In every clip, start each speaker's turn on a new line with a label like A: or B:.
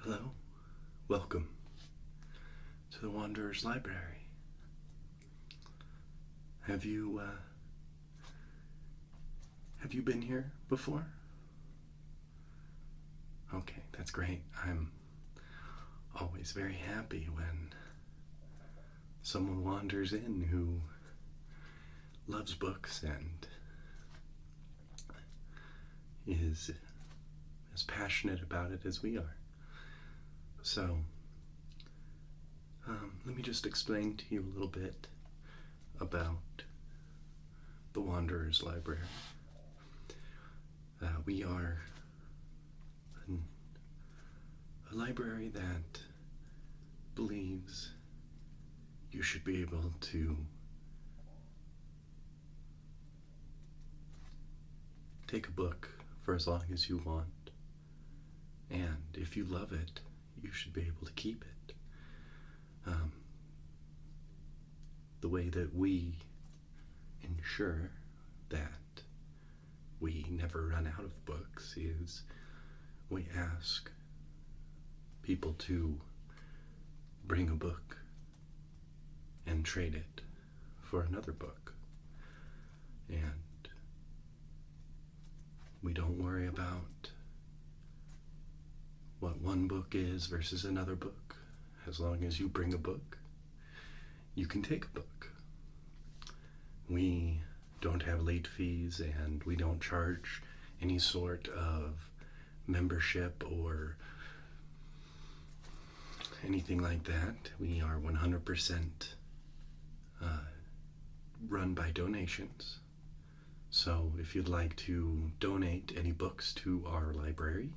A: Hello, welcome to the Wanderer's Library. Have you been here before? Okay, that's great. I'm always very happy when someone wanders in who loves books and is as passionate about it as we are. So, let me just explain to you a little bit about the Wanderer's Library. We are a library that believes you should be able to take a book for as long as you want, and if you love it, you should be able to keep it. The way that we ensure that we never run out of books is we ask people to bring a book and trade it for another book. And we don't worry about what one book is versus another book. As long as you bring a book, you can take a book. We don't have late fees, and we don't charge any sort of membership or anything like that. We are 100% run by donations. So if you'd like to donate any books to our library,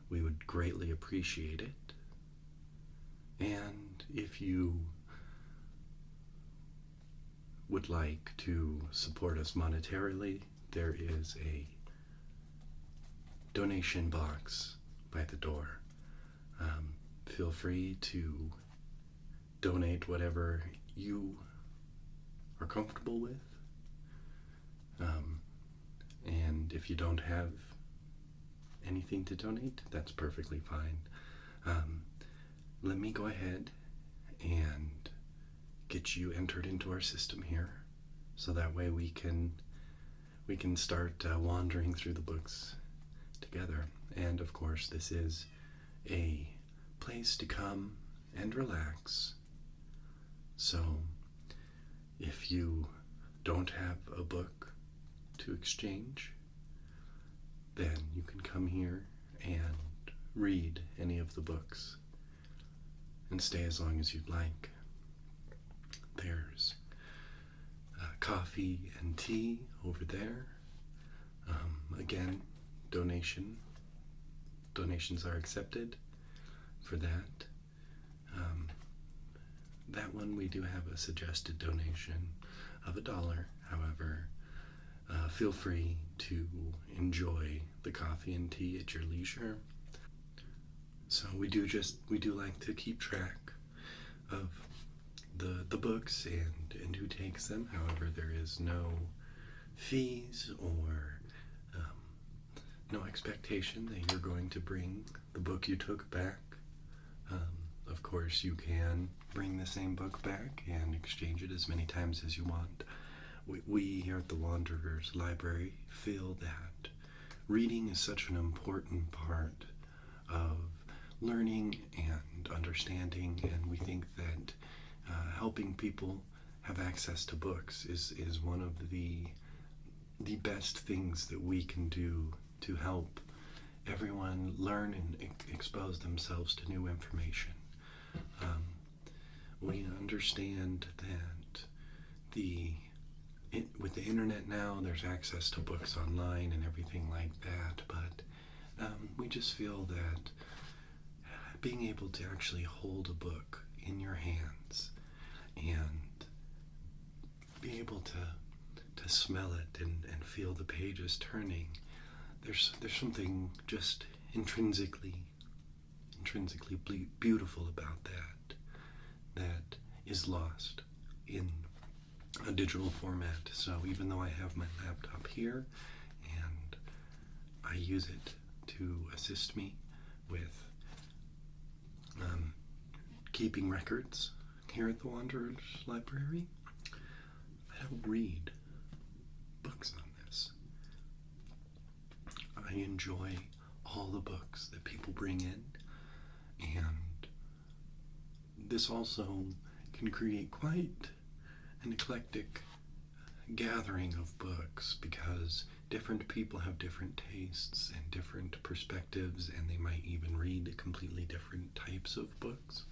A: we would greatly appreciate it. And if you would like to support us monetarily, there is a donation box by the door. Feel free to donate whatever you are comfortable with. And if you don't have anything to donate, that's perfectly fine. Let me go ahead and get you entered into our system here, so that way we can start wandering through the books together. And of course, this is a place to come and relax. So if you don't have a book to exchange, then you can come here and read any of the books and stay as long as you'd like. There's coffee and tea over there. Again, donations are accepted for that. That one, we do have a suggested donation of $1. However, feel free to enjoy the coffee and tea at your leisure. So we do like to keep track of the books and who takes them. However, there is no fees or no expectation that you're going to bring the book you took back. Of course, you can bring the same book back and exchange it as many times as you want. We here at the Wanderer's Library feel that reading is such an important part of learning and understanding, and we think that helping people have access to books is one of the best things that we can do to help everyone learn and expose themselves to new information. We understand that with the internet now, there's access to books online and everything like that, but we just feel that being able to actually hold a book in your hands and be able to smell it and feel the pages turning, there's something just intrinsically beautiful about that is lost in a digital format. So even though I have my laptop here and I use it to assist me with um, keeping records here at the Wanderers Library. I don't read books on this. I enjoy all the books that people bring in, and this also can create quite an eclectic gathering of books because different people have different tastes and different perspectives, and they might even read completely different types of books.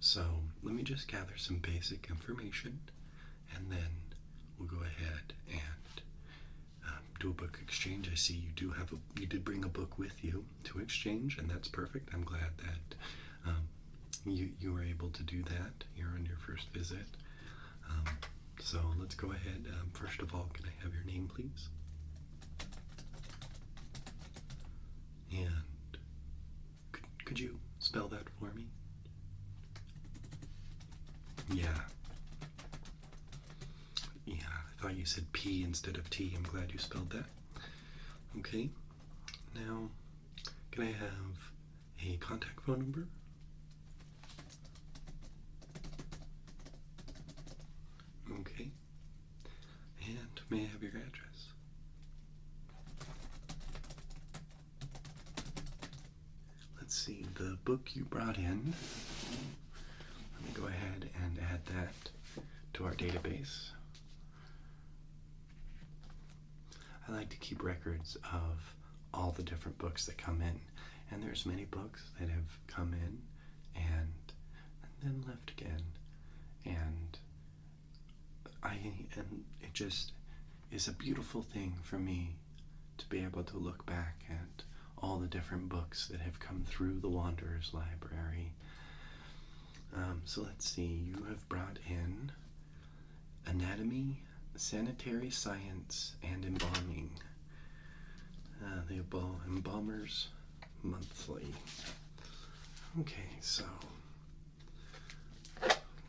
A: So let me just gather some basic information, and then we'll go ahead and do a book exchange. I see you did bring a book with you to exchange, and that's perfect. I'm glad that you were able to do that here on your first visit. So let's go ahead. First of all, can I have your name, please? And could you spell that for me? Yeah, I thought you said P instead of T. I'm glad you spelled that. Okay, now, can I have a contact phone number? Okay, and may I have your address? Let's see, the book you brought in, let me go ahead and add that to our database. I like to keep records of all the different books that come in, and there's many books that have come in and then left again, and it just is a beautiful thing for me to be able to look back at all the different books that have come through the Wanderers Library. So let's see, you have brought in anatomy, sanitary science, and embalming. The Embalmers Monthly. Okay, so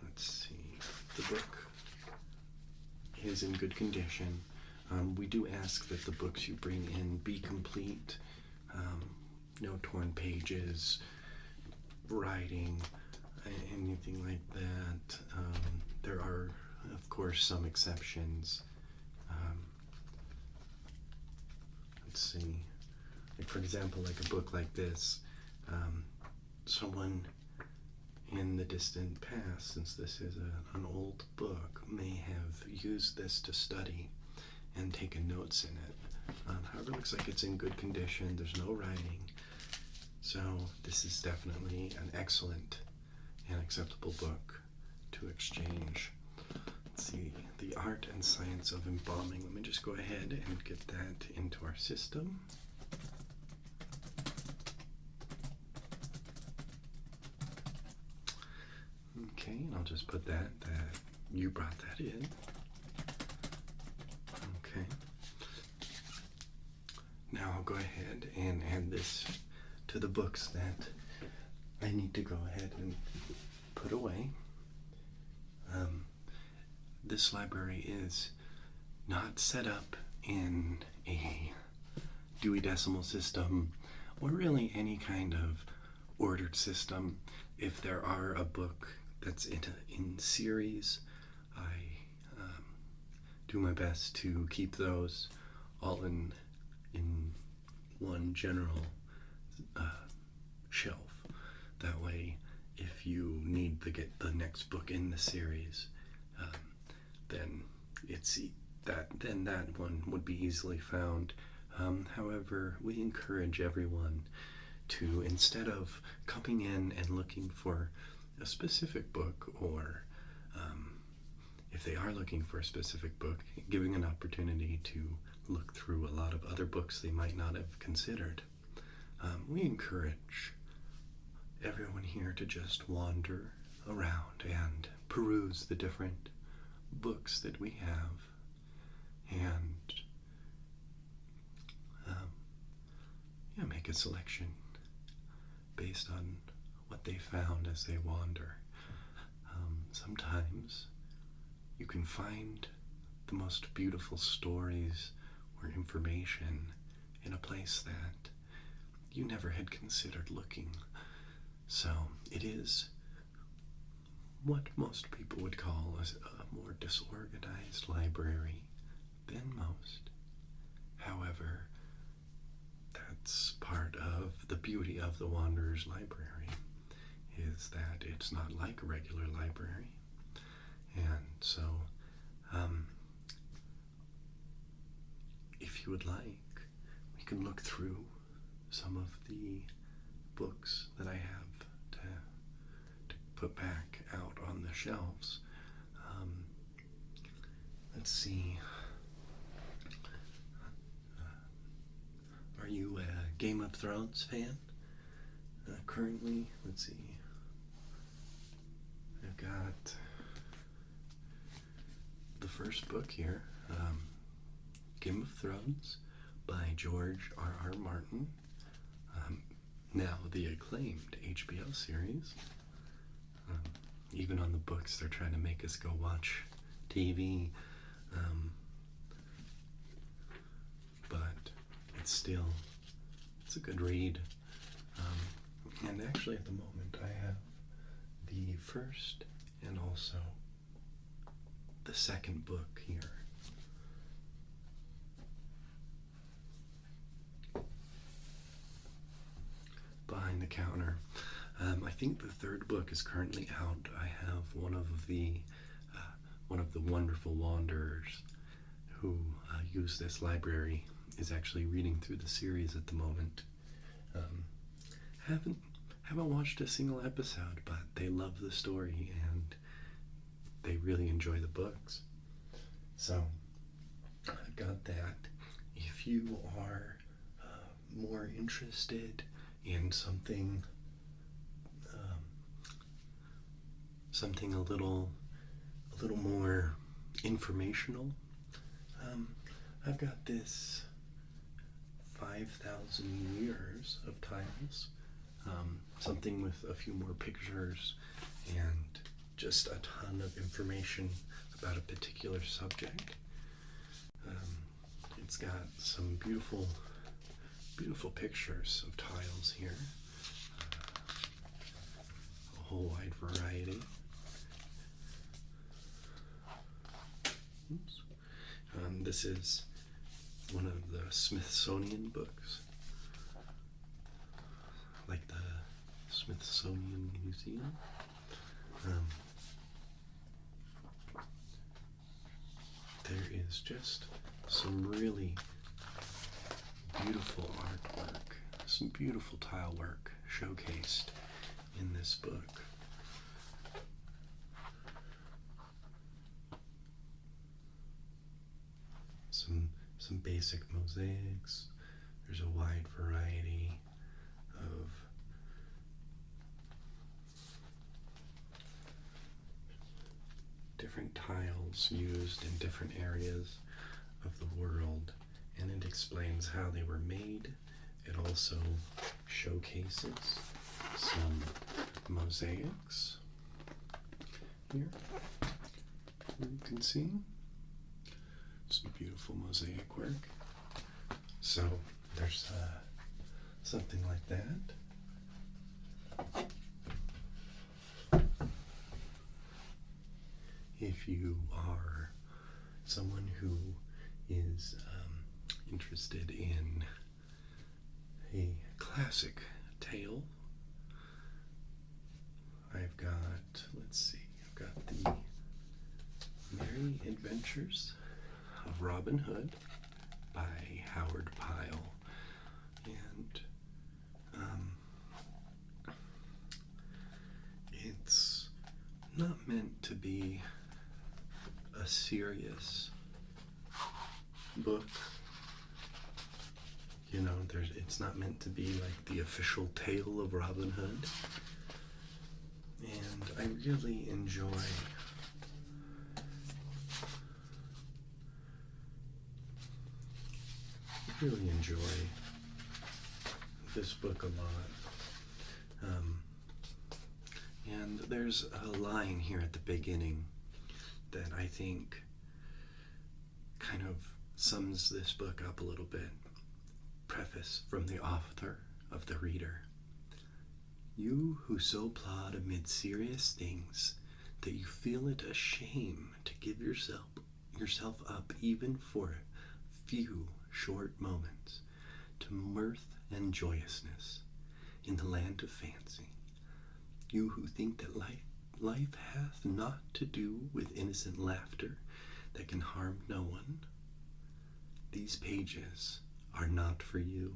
A: let's see. The book is in good condition. We do ask that the books you bring in be complete. No torn pages, writing, anything like that. There are, of course, some exceptions. Let's see. Like, for example, like a book like this, someone in the distant past, since this is an old book, may have used this to study and taken notes in it. However, it looks like it's in good condition. There's no writing. So this is definitely an excellent and acceptable book to exchange. Let's see, the art and science of embalming. Let me just go ahead and get that into our system. Okay, and I'll just put that you brought that in. Okay. Now I'll go ahead and add this to the books that I need to go ahead and put away. This library is not set up in a Dewey Decimal System or really any kind of ordered system. If there are a book that's in series, I do my best to keep those all in one general shelf. That way, if you need to get the next book in the series, then that one would be easily found. However, we encourage everyone to, instead of coming in and looking for a specific book, or if they are looking for a specific book, giving an opportunity to look through a lot of other books they might not have considered. We encourage everyone here to just wander around and peruse the different books that we have, and make a selection based on what they found as they wander. Sometimes you can find the most beautiful stories or information in a place that you never had considered looking. So it is what most people would call a more disorganized library than most. However, that's part of the beauty of the Wanderer's Library, is that it's not like a regular library. And so, if you would like, we can look through some of the books that I have to put back out on the shelves. Let's see. Are you a Game of Thrones fan? Currently, let's see. I've got the first book here, Game of Thrones by George R.R. Martin. Now the acclaimed HBO series. Even on the books, they're trying to make us go watch TV. But it's a good read. And actually at the moment I have the first and also the second book here. Behind the counter. I think the third book is currently out. I have one of the wonderful wanderers who use this library is actually reading through the series at the moment. Haven't watched a single episode, but they love the story and they really enjoy the books. So I've got that. If you are more interested in something a little more informational, I've got this 5,000 years of tiles, something with a few more pictures and just a ton of information about a particular subject. It's got some beautiful pictures of tiles here, a whole wide variety. Oops. This is one of the Smithsonian books, like the Smithsonian Museum. There is just some really beautiful artwork, some beautiful tile work showcased in this book. Some basic mosaics. There's a wide variety of different tiles used in different areas of the world, and it explains how they were made. It also showcases some mosaics here. You can see some beautiful mosaic work. So there's something like that. If you are someone who is interested in a classic tale, I've got the Merry Adventures of Robin Hood by Howard Pyle. And it's not meant to be a serious book. You know, it's not meant to be like the official tale of Robin Hood. And I really enjoy this book a lot. And there's a line here at the beginning that I think kind of sums this book up a little bit. Preface from the author of the reader. You who so plod amid serious things that you feel it a shame to give yourself up even for a few short moments to mirth and joyousness in the land of fancy. You who think that life hath naught to do with innocent laughter that can harm no one. These pages are not for you.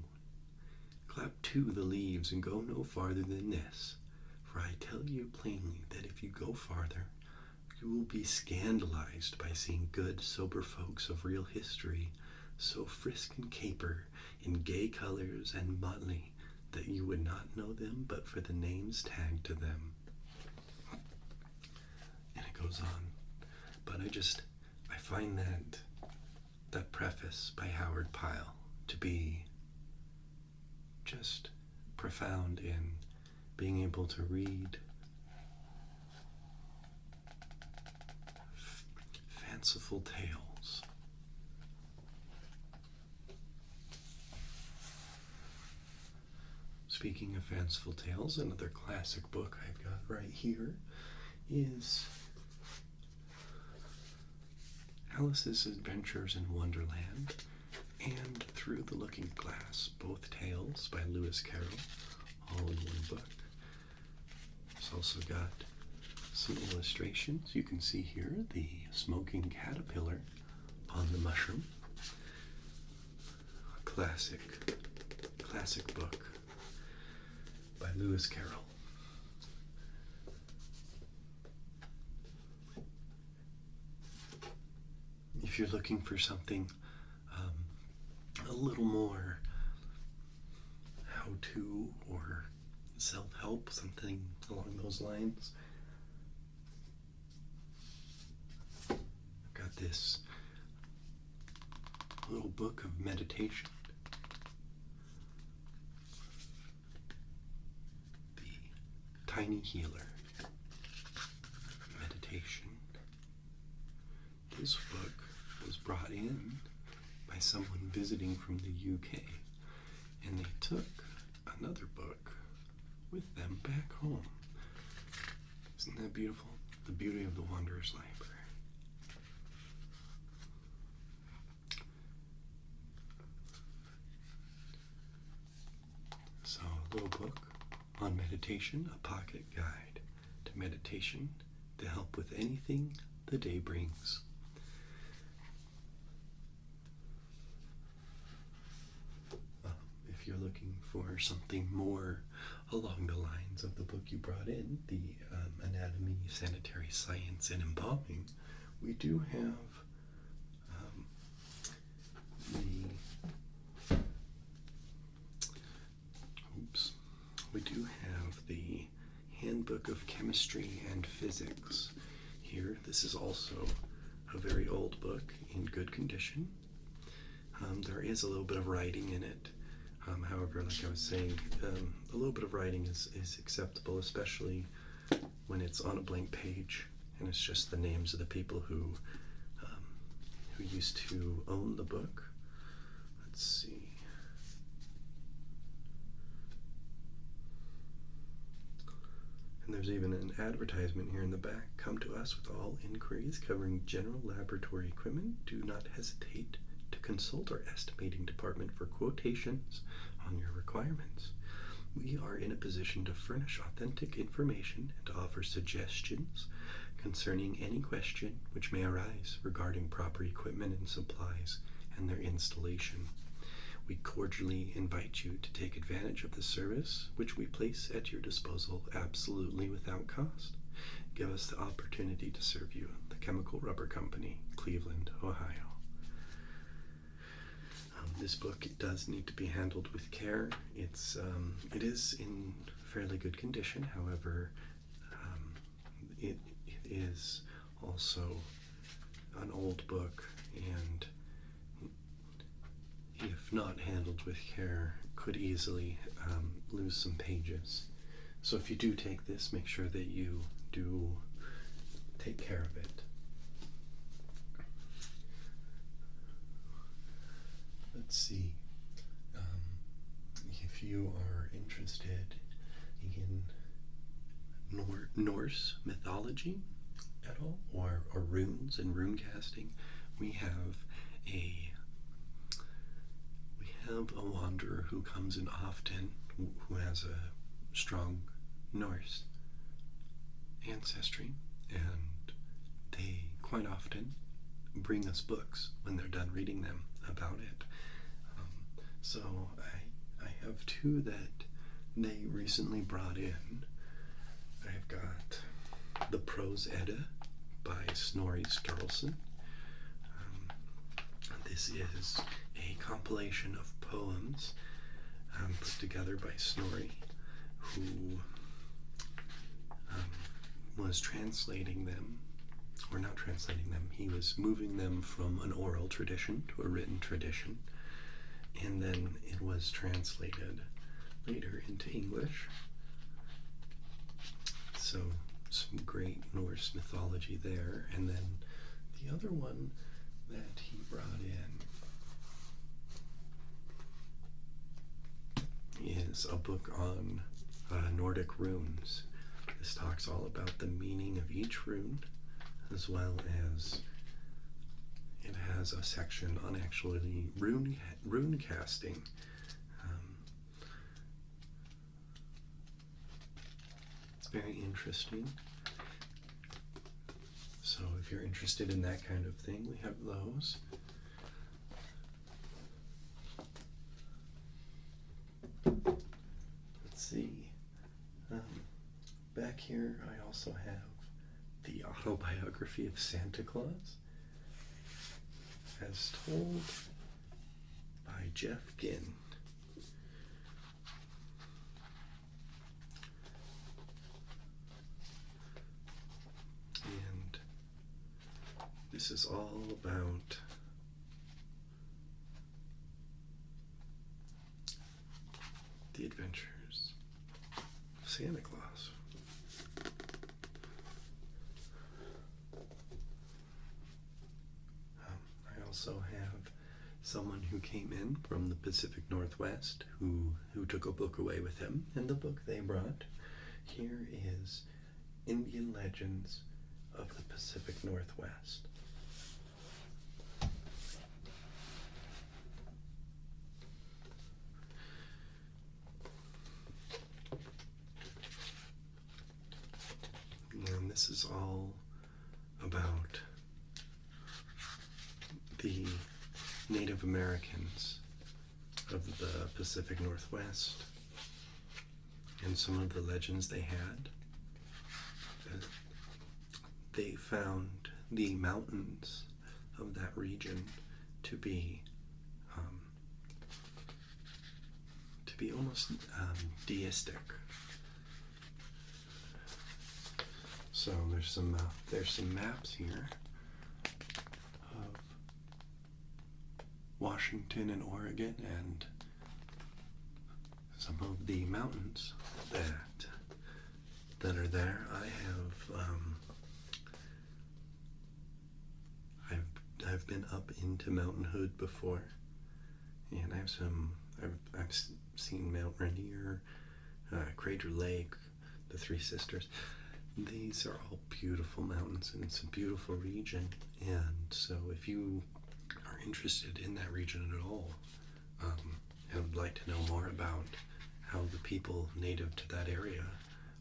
A: Clap to the leaves and go no farther than this, for I tell you plainly that if you go farther, you will be scandalized by seeing good, sober folks of real history so frisk and caper in gay colors and motley that you would not know them but for the names tagged to them. And it goes on. But I find that preface by Howard Pyle to be just profound in being able to read fanciful tales. Speaking of fanciful tales, another classic book I've got right here is Alice's Adventures in Wonderland and Through the Looking Glass, both tales by Lewis Carroll, all in one book. It's also got some illustrations. You can see here the smoking caterpillar on the mushroom. A classic book by Lewis Carroll. If you're looking for something a little more how-to or self-help, something along those lines, I've got this little book of meditation. The Tiny Healer Meditation. This book was brought in by someone visiting from the UK, and they took another book with them back home. Isn't that beautiful? The beauty of the Wanderer's Library. So, a little book on meditation, a pocket guide to meditation to help with anything the day brings. If you're looking for something more along the lines of the book you brought in, the Anatomy, Sanitary Science, and Embalming, we do have the Handbook of Chemistry and Physics here. This is also a very old book in good condition. There is a little bit of writing in it. However, like I was saying, a little bit of writing is acceptable, especially when it's on a blank page and it's just the names of the people who used to own the book. Let's see. And there's even an advertisement here in the back. Come to us with all inquiries covering general laboratory equipment. Do not hesitate to consult our estimating department for quotations on your requirements. We are in a position to furnish authentic information and to offer suggestions concerning any question which may arise regarding proper equipment and supplies and their installation. We cordially invite you to take advantage of the service which we place at your disposal absolutely without cost. Give us the opportunity to serve you. The Chemical Rubber Company, Cleveland, Ohio. This book does need to be handled with care. It is in fairly good condition. However, it is also an old book, and if not handled with care, could easily lose some pages. So if you do take this, make sure that you do take care of it. Let's see. If you are interested in Norse mythology at all, or runes and rune casting. We have a wanderer who comes in often, who has a strong Norse ancestry, and they quite often bring us books when they're done reading them about it. So I have two that they recently brought in. I've got The Prose Edda by Snorri Sturluson. This is a compilation of poems put together by Snorri, who was translating them, or not translating them, he was moving them from an oral tradition to a written tradition, and then it was translated later into English. So some great Norse mythology there. And then the other one that he brought in is a book on Nordic runes. This talks all about the meaning of each rune, as well as it has a section on actually rune casting. It's very interesting. So if you're interested in that kind of thing, we have those. Let's see. Back here, I also have The Autobiography of Santa Claus, as told by Jeff Ginn. And this is all about the adventures of Santa Claus. I also have someone who came in from the Pacific Northwest who took a book away with him, and the book they brought here is Indian Legends of the Pacific Northwest. And this is all about the Native Americans of the Pacific Northwest and some of the legends they had. They found the mountains of that region to be almost deistic. So there's some maps here of Washington and Oregon, and some of the mountains that are there. I've been up into Mountain Hood before, and I've seen Mount Rainier, Crater Lake, the Three Sisters. These are all beautiful mountains, and it's a beautiful region. And so if you are interested in that region at all, and would like to know more about how the people native to that area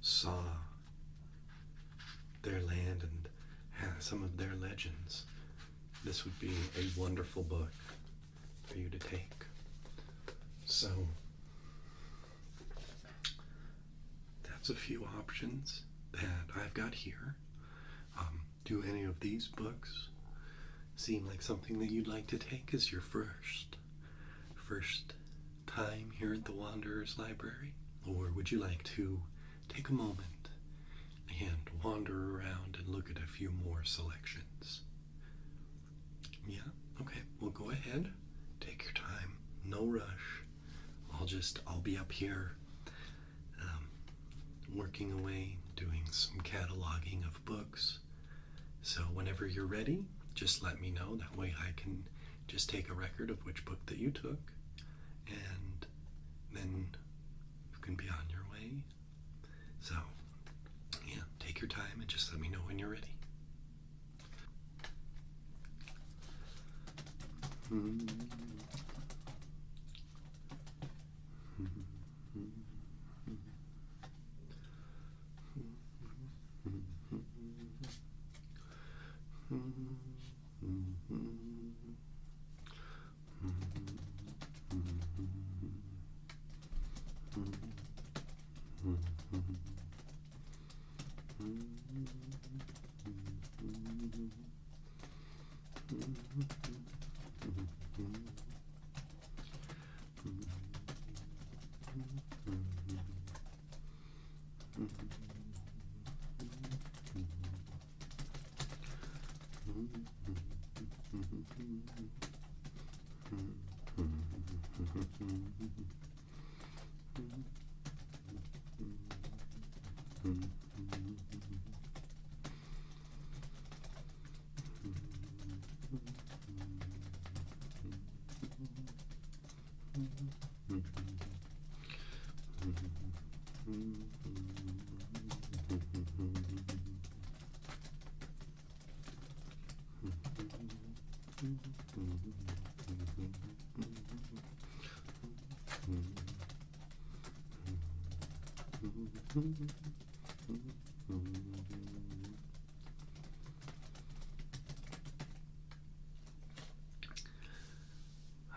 A: saw their land and some of their legends, this would be a wonderful book for you to take. So that's a few options that I've got here. Do any of these books seem like something that you'd like to take as your first time here at the Wanderers Library? Or would you like to take a moment and wander around and look at a few more selections? Yeah? Okay, well, go ahead. Take your time. No rush. I'll be up here working away, doing some cataloging of books. So whenever you're ready, just let me know. That way I can just take a record of which book that you took, and then you can be on your way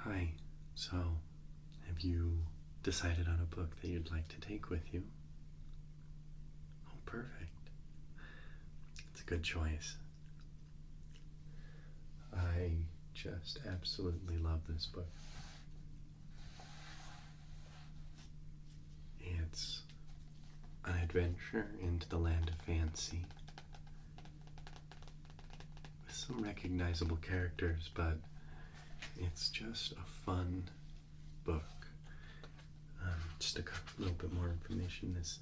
A: Hi, so have you decided on a book that you'd like to take with you? Oh, perfect. It's a good choice. I just absolutely love this book. It's an adventure into the land of fancy with some recognizable characters, but it's just a fun book. Just a little bit more information. This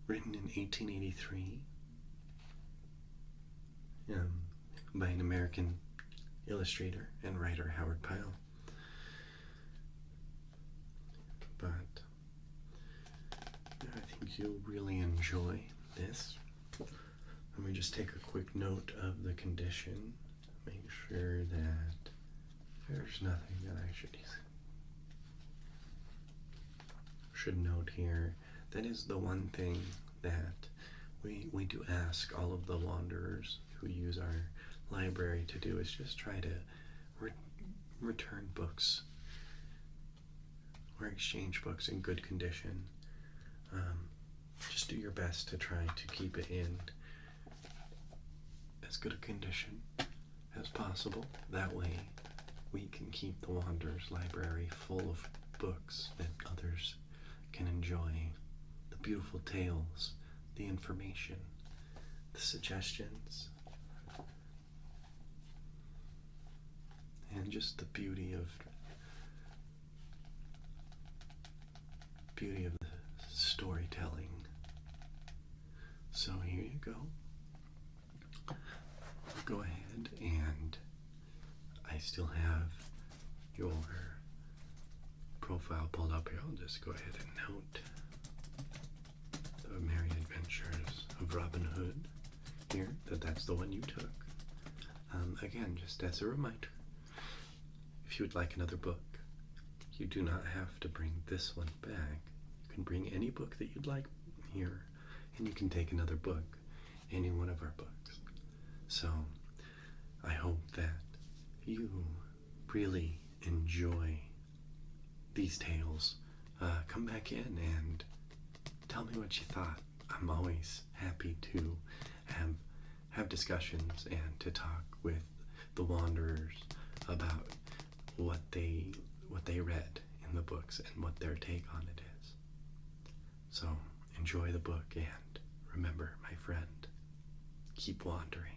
A: written in 1883 by an American illustrator and writer, Howard Pyle. But I think you'll really enjoy this. Let me just take a quick note of the condition. Make sure that there's nothing that I should note here. That is the one thing that we do ask all of the wanderers who use our library to do, is just try to return books or exchange books in good condition. Just do your best to try to keep it in as good a condition as possible. That way we can keep the Wanderer's Library full of books that others can enjoy. The beautiful tales, the information, the suggestions, and just the beauty of the storytelling. So here you go. Go ahead, and I still have your profile pulled up here. I'll just go ahead and note the Merry Adventures of Robin Hood here, that's the one you took. Again, just as a reminder, if you would like another book, you do not have to bring this one back. You can bring any book that you'd like here, and you can take another book, any one of our books. So I hope that you really enjoy these tales. Come back in and tell me what you thought. I'm always happy to have discussions and to talk with the Wanderers about what they read in the books and what their take on it is. So enjoy the book, and remember, my friend, keep wandering.